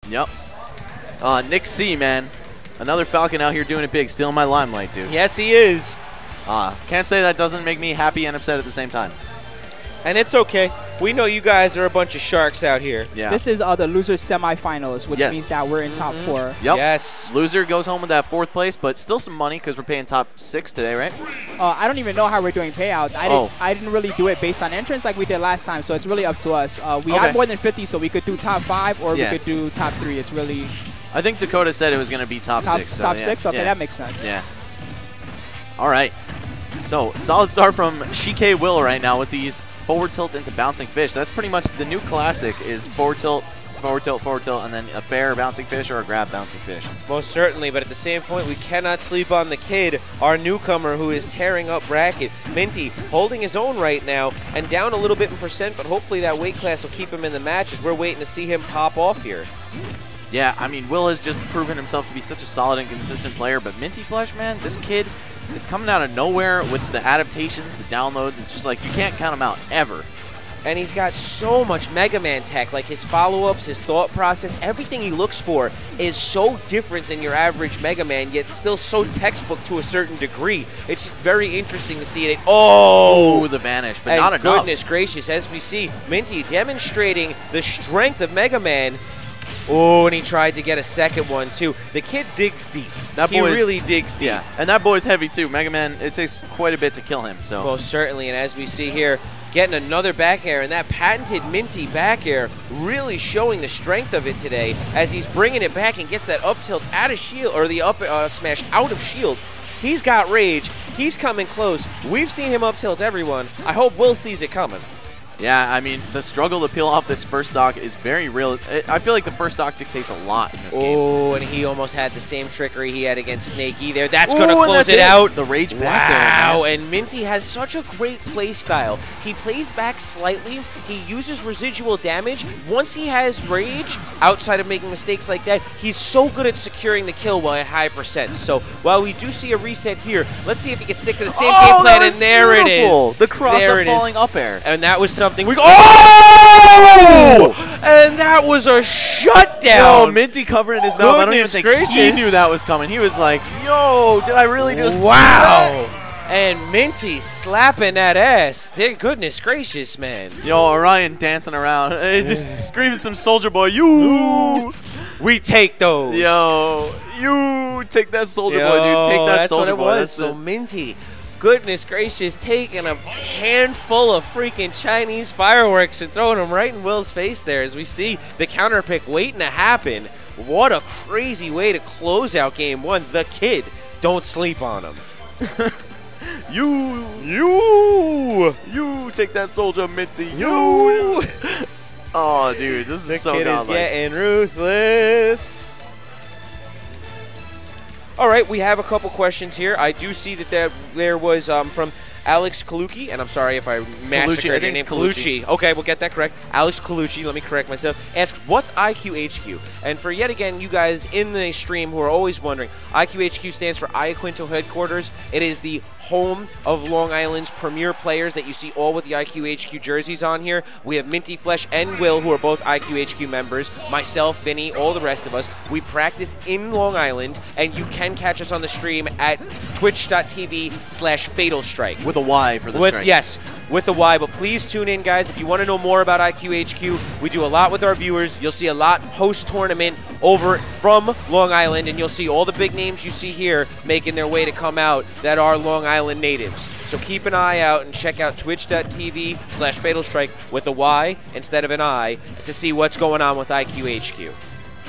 Yep. Nick C, man. Another Falcon out here doing it big, stealing my limelight, dude. Yes, he is. Can't say that doesn't make me happy and upset at the same time. And it's okay. We know you guys are a bunch of sharks out here. Yeah. This is the losers semifinals, which means that we're in top 4. Yep. Yes. Loser goes home with that 4th place, but still some money because we're paying top 6 today, right? I don't even know how we're doing payouts. I didn't really do it based on entrance like we did last time, so it's really up to us. We had more than 50, so we could do top 5 or we could do top 3. It's really... I think Dakota said it was going to be top 6. So top 6? Okay, that makes sense. Yeah. All right. So, solid start from Sheik Will right now with these forward tilts into bouncing fish. That's pretty much the new classic is forward tilt, forward tilt, forward tilt, and then a fair bouncing fish or a grab bouncing fish. Most certainly, but at the same point, we cannot sleep on the kid, our newcomer who is tearing up bracket. Minty holding his own right now and down a little bit in percent, but hopefully that weight class will keep him in the match as we're waiting to see him pop off here. Yeah, I mean, Will has just proven himself to be such a solid and consistent player, but MintyFlesh, man, this kid is coming out of nowhere with the adaptations, the downloads. It's just like you can't count him out ever. And he's got so much Mega Man tech, like his follow-ups, his thought process, everything he looks for is so different than your average Mega Man, yet still so textbook to a certain degree. It's very interesting to see it. Oh, the vanish, but not enough. Goodness gracious, as we see Minty demonstrating the strength of Mega Man. Oh, and he tried to get a second one, too. The kid digs deep. He really digs deep. Yeah, and that boy's heavy, too. Mega Man, it takes quite a bit to kill him. So. Well, certainly, and as we see here, getting another back air, and that patented Minty back air really showing the strength of it today as he's bringing it back and gets that up tilt out of shield, or the up smash out of shield. He's got rage. He's coming close. We've seen him up tilt everyone. I hope Will sees it coming. Yeah, I mean, the struggle to peel off this first stock is very real. I feel like the first stock dictates a lot in this game. Oh, and he almost had the same trickery he had against Snake E there. That's going to close it out. The rage back there. Wow, and Minty has such a great play style. He plays back slightly. He uses residual damage. Once he has rage, outside of making mistakes like that, he's so good at securing the kill while at high percent. So while we do see a reset here, let's see if he can stick to the same game plan, and there it is. The cross-up falling up air. And that was something we... Oh! And that was a shutdown. Yo, Minty covering his mouth. I don't even think he knew that was coming. He was like, yo, did I really just... Wow. And Minty slapping that ass. Goodness gracious, man. Yo, Orion dancing around. Just screaming some Soldier Boy. You. We take those. Yo, you take that Soldier Boy, dude. Take that Soldier Boy. That's so Minty. Goodness gracious, taking a handful of freaking Chinese fireworks and throwing them right in Will's face there as we see the counter pick waiting to happen. What a crazy way to close out game one. The kid, don't sleep on him. You take that soldier, Minty. You. Oh, dude, this is so godlike. The kid is getting ruthless. All right, we have a couple questions here. I do see that there was from Alex Kaluki, and I'm sorry if I massacred your name. Kaluchi. Okay, we'll get that correct. Alex Kaluchi, let me correct myself, asks, what's iQHQ? And for yet again, you guys in the stream who are always wondering, iQHQ stands for iQuinto Headquarters. It is the home of Long Island's premier players that you see all with the iQHQ jerseys on here. We have MintyFlesh and Will, who are both iQHQ members, myself, Vinny, all the rest of us. We practice in Long Island, and you can catch us on the stream at twitch.tv/FatalStrike. With a Y for the strike. Yes, with a Y, but please tune in, guys. If you want to know more about iQHQ, we do a lot with our viewers. You'll see a lot post-tournament over from Long Island, and you'll see all the big names you see here making their way to come out that are Long Island natives. So keep an eye out and check out twitch.tv/FatalStrike with a Y instead of an I to see what's going on with iQHQ.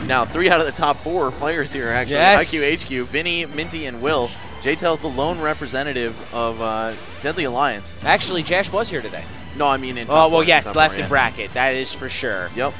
Now, 3 out of the top 4 players here, actually. Yes. iQHQ, Vinny, Minty, and Will. JTail's the lone representative of Deadly Alliance. Actually, Jash was here today. No, I mean in top 4. Oh, well, yes, left in bracket. That is for sure. Yep.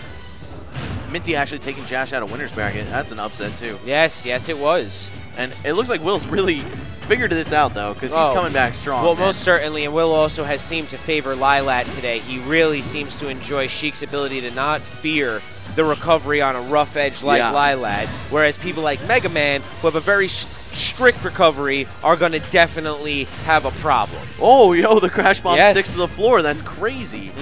Minty actually taking Jash out of winner's bracket. That's an upset, too. Yes, yes, it was. And it looks like Will's really figured this out, though, because he's coming back strong. Well, most certainly, and Will also has seemed to favor Lilat today. He really seems to enjoy Sheik's ability to not fear the recovery on a rough edge like Lilat, whereas people like Mega Man, who have a very strict recovery, are going to definitely have a problem. Oh, yo, the crash bomb sticks to the floor. That's crazy.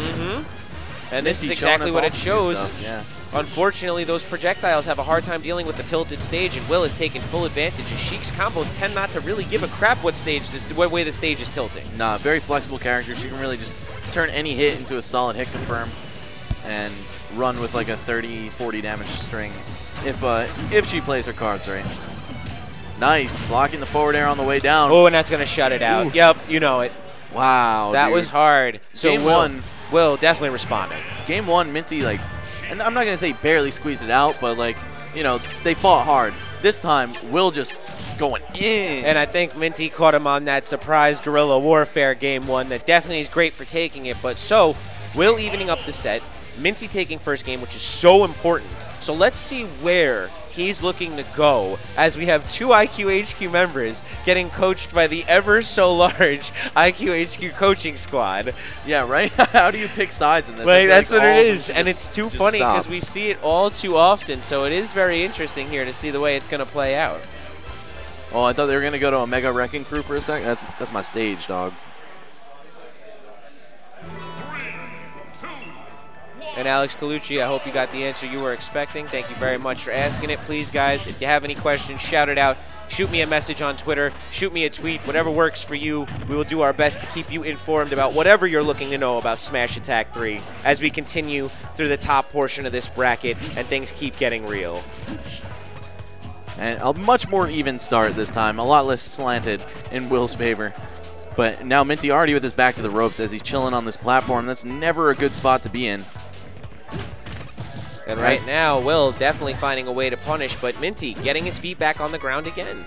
And this is exactly what it shows. Yeah. Unfortunately, those projectiles have a hard time dealing with the tilted stage, and Will is taking full advantage. As Sheik's combos tend not to really give a crap what way the stage is tilting. Nah, very flexible character. She can really just turn any hit into a solid hit confirm and run with like a 30, 40 damage string if she plays her cards right. Nice, blocking the forward air on the way down. Oh, and that's going to shut it out. Ooh. Yep, you know it. Wow, that was hard. So Game one, Will definitely responding. Game one, Minty, like, and I'm not going to say barely squeezed it out, but, like, you know, they fought hard. This time, Will just going in. And I think Minty caught him on that surprise guerrilla warfare game one that definitely is great for taking it. But so, Will evening up the set, Minty taking first game, which is so important. So let's see where he's looking to go as we have two iQHQ members getting coached by the ever so large iQHQ coaching squad. Yeah, right? How do you pick sides in this? Like, that's what it is. And it's too funny because we see it all too often. So it is very interesting here to see the way it's going to play out. Oh, I thought they were going to go to a Mega Wrecking Crew for a second. That's my stage, dog. And Alex Colucci, I hope you got the answer you were expecting. Thank you very much for asking it. Please, guys, if you have any questions, shout it out. Shoot me a message on Twitter. Shoot me a tweet. Whatever works for you. We will do our best to keep you informed about whatever you're looking to know about Smash Attack 3 as we continue through the top portion of this bracket and things keep getting real. And a much more even start this time. A lot less slanted in Will's favor. But now Minty already with his back to the ropes as he's chilling on this platform. That's never a good spot to be in. And right now, Will definitely finding a way to punish, but Minty getting his feet back on the ground again.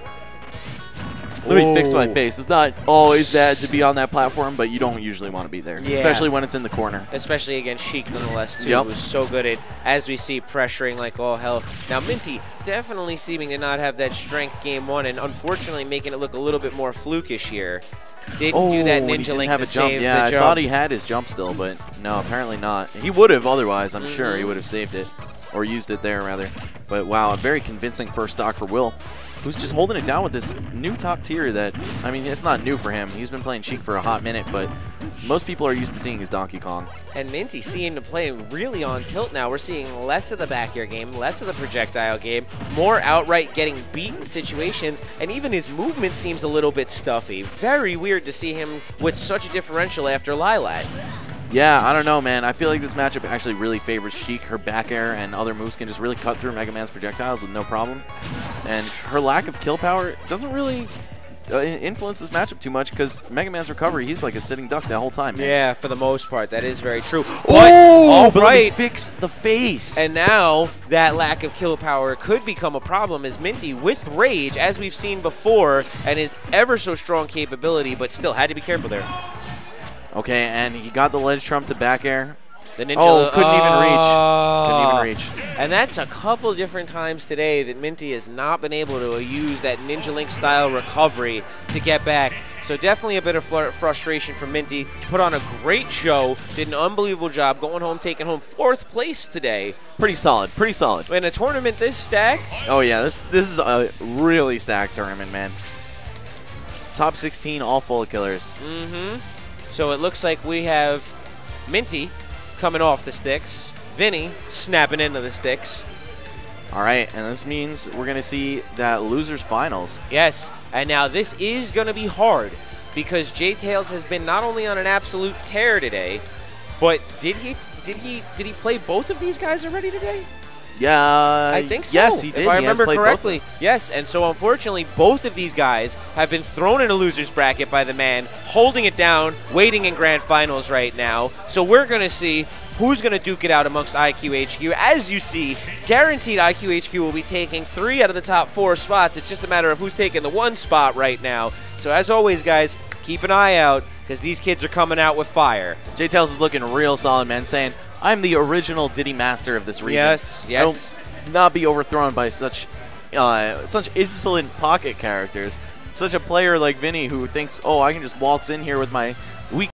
Let me fix my face. It's not always bad to be on that platform, but you don't usually want to be there, especially when it's in the corner. Especially against Sheik, nonetheless, too, who's so good at, as we see, pressuring like all hell. Now, Minty definitely seeming to not have that strength game one, and unfortunately making it look a little bit more flukish here. Didn't do that Ninja Link to save the jump. I thought he had his jump still, but no, apparently not. He would have otherwise, I'm sure. He would have saved it, or used it there, rather. But, wow, a very convincing first stock for Will, who's just holding it down with this new top tier that, I mean, it's not new for him. He's been playing Sheik for a hot minute, but most people are used to seeing his Donkey Kong. And Minty seeing to play really on tilt now. We're seeing less of the back air game, less of the projectile game, more outright getting beaten situations, and even his movement seems a little bit stuffy. Very weird to see him with such a differential after Lilac. Yeah, I don't know, man. I feel like this matchup actually really favors Sheik. Her back air and other moves can just really cut through Mega Man's projectiles with no problem. And her lack of kill power doesn't really influence this matchup too much because Mega Man's recovery, he's like a sitting duck that whole time, man. Yeah, for the most part. That is very true. Oh, but let me fix the face. And now that lack of kill power could become a problem as Minty, with Rage, as we've seen before, and his ever so strong capability, but still had to be careful there. Okay, and he got the ledge trump to back air. The ninja couldn't even reach. And that's a couple different times today that Minty has not been able to use that Ninja Link style recovery to get back. So definitely a bit of frustration from Minty. Put on a great show, did an unbelievable job, going home, taking home 4th place today. Pretty solid, pretty solid. In a tournament this stacked. Oh yeah, this is a really stacked tournament, man. Top 16, all full of killers. So it looks like we have Minty coming off the sticks, Vinny snapping into the sticks. All right, and this means we're going to see that losers finals. Yes, and now this is going to be hard because J-Tails has been not only on an absolute tear today, but did he play both of these guys already today? Yeah, I think so. Yes, he did. If I remember correctly. Yes, and so unfortunately, both of these guys have been thrown in a loser's bracket by the man, holding it down, waiting in grand finals right now. So we're going to see who's going to duke it out amongst iQHQ. As you see, guaranteed iQHQ will be taking 3 out of the top 4 spots. It's just a matter of who's taking the 1 spot right now. So as always, guys, keep an eye out because these kids are coming out with fire. J-Tails is looking real solid, man, saying, I'm the original Diddy master of this region. Yes, yes. I will not be overthrown by such insolent pocket characters. Such a player like Vinny who thinks, oh, I can just waltz in here with my weak